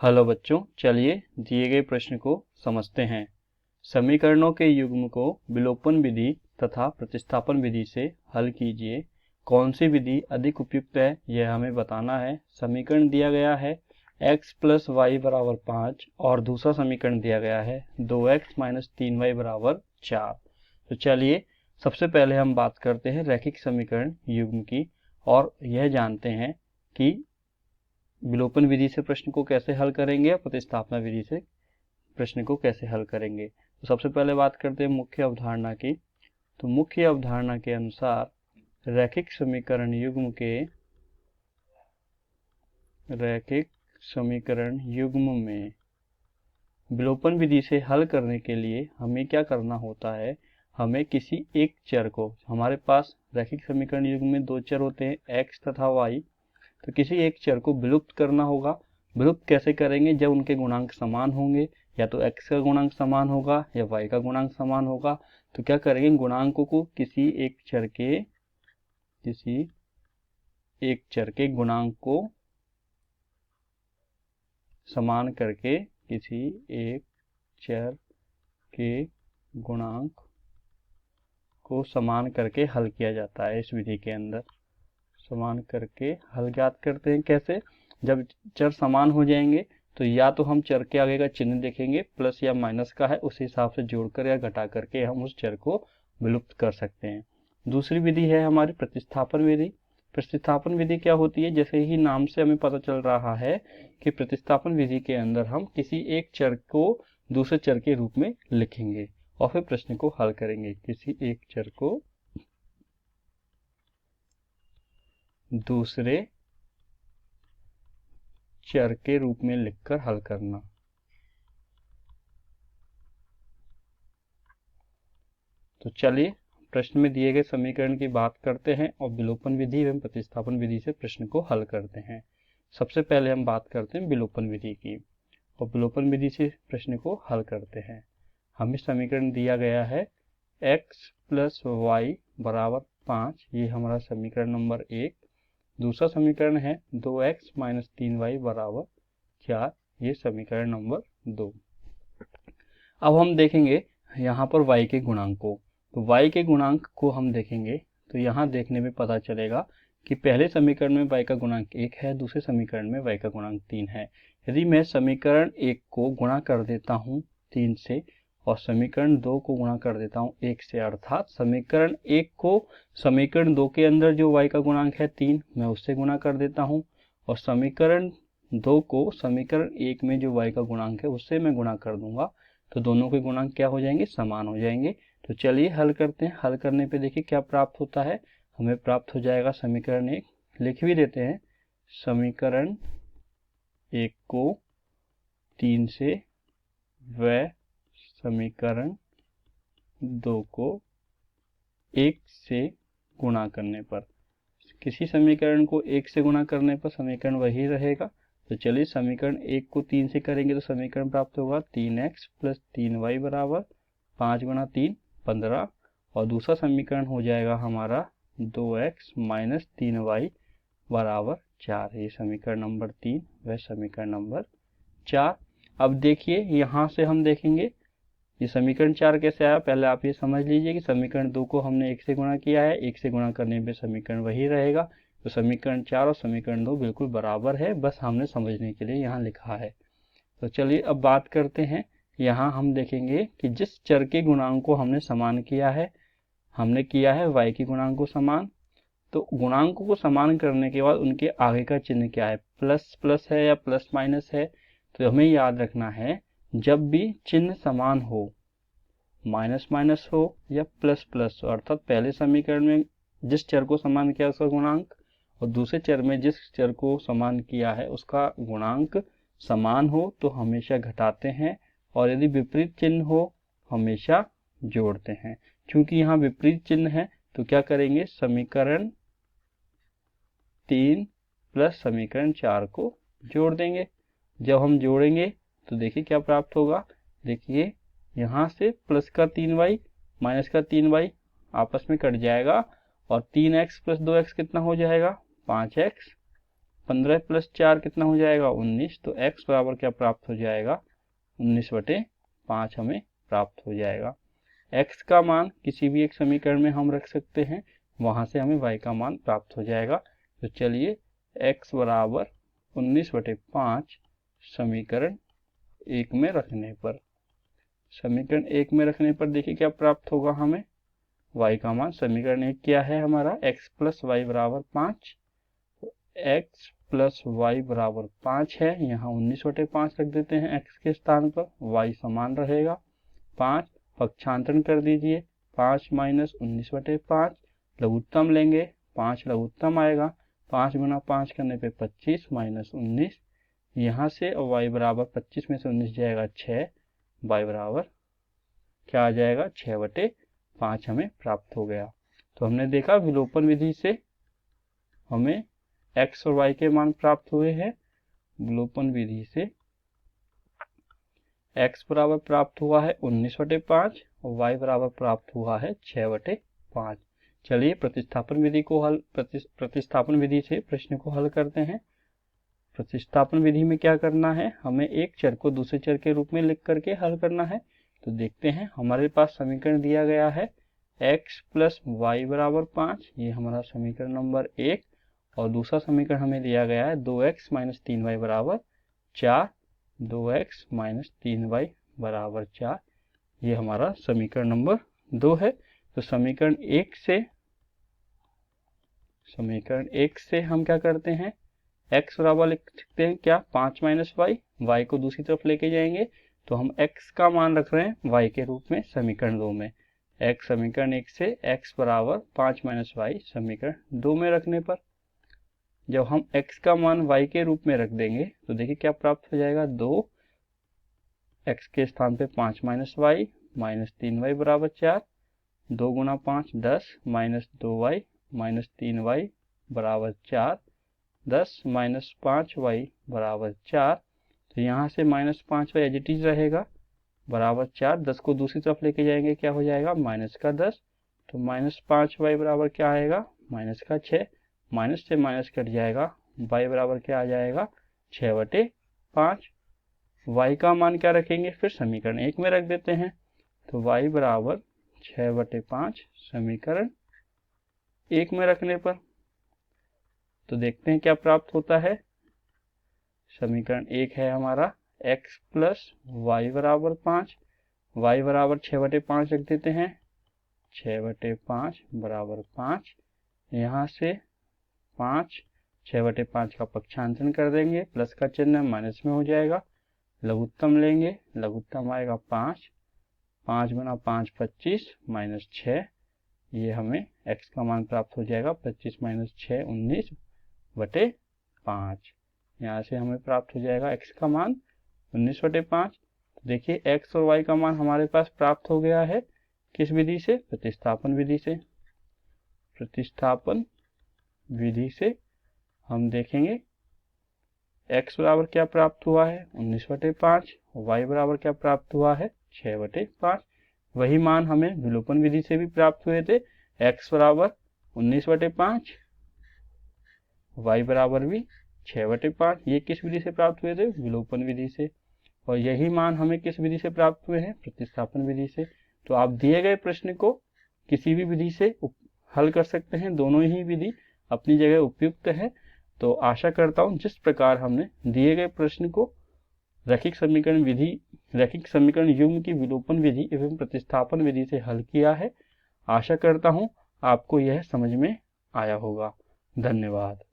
Hello बच्चों, चलिए दिए गए प्रश्न को समझते हैं। समीकरणों के युग्म को विलोपन विधि तथा प्रतिस्थापन विधि से हल कीजिए। कौन सी विधि अधिक उपयुक्त है यह हमें बताना है। समीकरण दिया गया है x प्लस वाई बराबर 5 और दूसरा समीकरण दिया गया है 2x माइनस 3y बराबर 4। तो चलिए सबसे पहले हम बात करते हैं रैखिक समीकरण युग्म की और यह जानते हैं कि विलोपन विधि से प्रश्न को कैसे हल करेंगे और प्रतिस्थापना विधि से प्रश्न को कैसे हल करेंगे। तो सबसे पहले बात करते हैं मुख्य अवधारणा की। तो मुख्य अवधारणा के अनुसार रैखिक समीकरण युग्म में विलोपन विधि से हल करने के लिए हमें क्या करना होता है। हमें किसी एक चर को, हमारे पास रैखिक समीकरण युग्म में दो चर होते हैं x तथा y, तो किसी एक चर को विलुप्त करना होगा। विलुप्त कैसे करेंगे? जब उनके गुणांक समान होंगे, या तो x का गुणांक समान होगा या y का गुणांक समान होगा। तो क्या करेंगे, गुणांकों को किसी एक चर के गुणांक को समान करके किसी एक चर के गुणांक को समान करके हल किया जाता है। इस विधि के अंदर समान करके हल ज्ञात करते हैं। कैसे? जब चर समान हो जाएंगे तो या तो हम चर के आगे का चिन्ह देखेंगे, प्लस या माइनस का है, उस हिसाब से जोड़कर या घटा करके हम उस चर को विलुप्त कर सकते हैं। दूसरी विधि है हमारी प्रतिस्थापन विधि। प्रतिस्थापन विधि क्या होती है? जैसे ही नाम से हमें पता चल रहा है कि प्रतिस्थापन विधि के अंदर हम किसी एक चर को दूसरे चर के रूप में लिखेंगे और फिर प्रश्न को हल करेंगे। किसी एक चर को दूसरे चर के रूप में लिखकर हल करना। तो चलिए प्रश्न में दिए गए समीकरण की बात करते हैं और विलोपन विधि एवं प्रतिस्थापन विधि से प्रश्न को हल करते हैं। सबसे पहले हम बात करते हैं विलोपन विधि की और विलोपन विधि से प्रश्न को हल करते हैं। हमें समीकरण दिया गया है x प्लस वाई बराबर 5, ये हमारा समीकरण नंबर 1। दूसरा समीकरण है 2x माइनस 3y बराबर 4, ये समीकरण नंबर 2। अब हम देखेंगे यहाँ पर y के गुणांक को। तो y के गुणांक को हम देखेंगे तो यहाँ देखने में पता चलेगा कि पहले समीकरण में y का गुणांक 1 है, दूसरे समीकरण में y का गुणांक 3 है। यदि मैं समीकरण 1 को गुणा कर देता हूँ 3 से और समीकरण 2 को गुणा कर देता हूँ 1 से, अर्थात समीकरण 1 को समीकरण 2 के अंदर जो y का गुणांक है 3, मैं उससे गुणा कर देता हूँ और समीकरण 2 को समीकरण 1 में जो y का गुणांक है उससे मैं गुणा कर दूंगा, तो दोनों के गुणांक क्या हो जाएंगे? समान हो जाएंगे। तो चलिए हल करते हैं। हल करने पे देखिए क्या प्राप्त होता है। हमें प्राप्त हो जाएगा समीकरण 1, लिख भी देते हैं। समीकरण 1 को 3 से व समीकरण 2 को 1 से गुणा करने पर, किसी समीकरण को 1 से गुणा करने पर समीकरण वही रहेगा। तो चलिए समीकरण 1 को 3 से करेंगे तो समीकरण प्राप्त होगा 3x प्लस 3y बराबर 5 गुणा 3 15, और दूसरा समीकरण हो जाएगा हमारा 2x माइनस 3y बराबर 4, ये समीकरण नंबर 3 व समीकरण नंबर 4। अब देखिए यहाँ से हम देखेंगे ये समीकरण 4 कैसे आया। पहले आप ये समझ लीजिए कि समीकरण 2 को हमने 1 से गुणा किया है, 1 से गुणा करने पे समीकरण वही रहेगा। तो समीकरण 4 और समीकरण 2 बिल्कुल बराबर है, बस हमने समझने के लिए यहाँ लिखा है। तो चलिए अब बात करते हैं। यहाँ हम देखेंगे कि जिस चर के गुणांक को हमने समान किया है, हमने किया है y के गुणांक को समान, तो गुणांकों को समान करने के बाद उनके आगे का चिन्ह क्या है? प्लस प्लस है या प्लस माइनस है। तो हमें याद रखना है, जब भी चिन्ह समान हो, माइनस माइनस हो या प्लस प्लस हो, अर्थात पहले समीकरण में जिस चर को समान किया उसका गुणांक और दूसरे चर में जिस चर को समान किया है उसका गुणांक समान हो तो हमेशा घटाते हैं, और यदि विपरीत चिन्ह हो हमेशा जोड़ते हैं। क्योंकि यहाँ विपरीत चिन्ह है तो क्या करेंगे, समीकरण 3 प्लस समीकरण 4 को जोड़ देंगे। जब हम जोड़ेंगे तो देखिए क्या प्राप्त होगा। देखिए यहाँ से प्लस का 3y माइनस का 3y आपस में कट जाएगा और 3x प्लस 2x कितना हो जाएगा? 5x। 15 + 4 कितना हो जाएगा 19। तो x बराबर क्या प्राप्त हो जाएगा 19/5 हमें प्राप्त हो जाएगा। x का मान किसी भी एक समीकरण में हम रख सकते हैं, वहां से हमें y का मान प्राप्त हो जाएगा। तो चलिए x बराबर 19/5 समीकरण 1 में रखने पर, समीकरण 1 में रखने पर देखिए क्या प्राप्त होगा हमें y का मान। समीकरण 1 क्या है हमारा x + y = 5। तो x + y = 5 है, यहाँ 19/5 रख देते हैं x के स्थान पर, y समान रहेगा 5। पक्षांतरण कर दीजिए, 5 - 19/5, लघुत्तम लेंगे, 5 लघुत्तम आएगा, 5 × 5 करने पे 25 - 19, यहाँ से y बराबर 25 में से 19 जाएगा 6, y बराबर क्या आ जाएगा 6/5 हमें प्राप्त हो गया। तो हमने देखा विलोपन विधि से हमें x और y के मान प्राप्त हुए हैं। विलोपन विधि से x बराबर प्राप्त हुआ है 19/5 और y बराबर प्राप्त हुआ है 6/5। चलिए प्रतिस्थापन विधि से प्रश्न को हल करते हैं। प्रतिस्थापन विधि में क्या करना है, हमें एक चर को दूसरे चर के रूप में लिख करके हल करना है। तो देखते हैं, हमारे पास समीकरण दिया गया है x + y = 5, ये हमारा समीकरण नंबर 1। और दूसरा समीकरण हमें दिया गया है 2x - 3y = 4, 2x - 3y = 4, ये हमारा समीकरण नंबर 2 है। तो समीकरण 1 से हम क्या करते हैं, x बराबर लिख सकते हैं क्या 5 - y, y को दूसरी तरफ लेके जाएंगे, तो हम x का मान रख रहे हैं y के रूप में समीकरण 2 में। x समीकरण 1 से x बराबर 5 - y समीकरण 2 में रखने पर जब हम x का मान y के रूप में रख देंगे तो देखिए क्या प्राप्त हो जाएगा 2, x के स्थान पे 5 - y - 3y = 4, 2 × 5 10 - 2y - 3y = 4, 10 - 5y = 4। तो यहाँ से -5y एज इट इज रहेगा बराबर 4, 10 को दूसरी तरफ लेके जाएंगे क्या हो जाएगा -10। तो -5y बराबर क्या आएगा -6, माइनस से माइनस कट जाएगा, y बराबर क्या आ जाएगा 6/5। y का मान क्या रखेंगे, फिर समीकरण 1 में रख देते हैं। तो y बराबर 6/5 समीकरण 1 में रखने पर तो देखते हैं क्या प्राप्त होता है। समीकरण 1 है हमारा x + y = 5, y बराबर 6/5 रख देते हैं, 6/5 = 5। यहाँ से 5 6/5 का पक्षांतरण कर देंगे, प्लस का चिन्ह माइनस में हो जाएगा, लघुत्तम लेंगे, लघुत्तम आएगा 5, 5 × 5 25 - 6, ये हमें x का मान प्राप्त हो जाएगा 25 - 6 19/5। यहाँ से हमें प्राप्त हो जाएगा x का मान 19/5। देखिए x और y का मान हमारे पास प्राप्त हो गया है किस विधि से, प्रतिस्थापन विधि से। प्रतिस्थापन विधि से हम देखेंगे x बराबर क्या प्राप्त हुआ है 19/5, y बराबर क्या प्राप्त हुआ है 6/5। वही मान हमें विलोपन विधि से भी प्राप्त हुए थे, x बराबर 19/5, y बराबर भी 6/5। ये किस विधि से प्राप्त हुए थे, विलोपन विधि से। और यही मान हमें किस विधि से प्राप्त हुए हैं, प्रतिस्थापन विधि से। तो आप दिए गए प्रश्न को किसी भी विधि से हल कर सकते हैं, दोनों ही विधि अपनी जगह उपयुक्त है। तो आशा करता हूं जिस प्रकार हमने दिए गए प्रश्न को रैखिक समीकरण युग्म की विलोपन विधि एवं प्रतिस्थापन विधि से हल किया है, आशा करता हूं आपको यह समझ में आया होगा। धन्यवाद।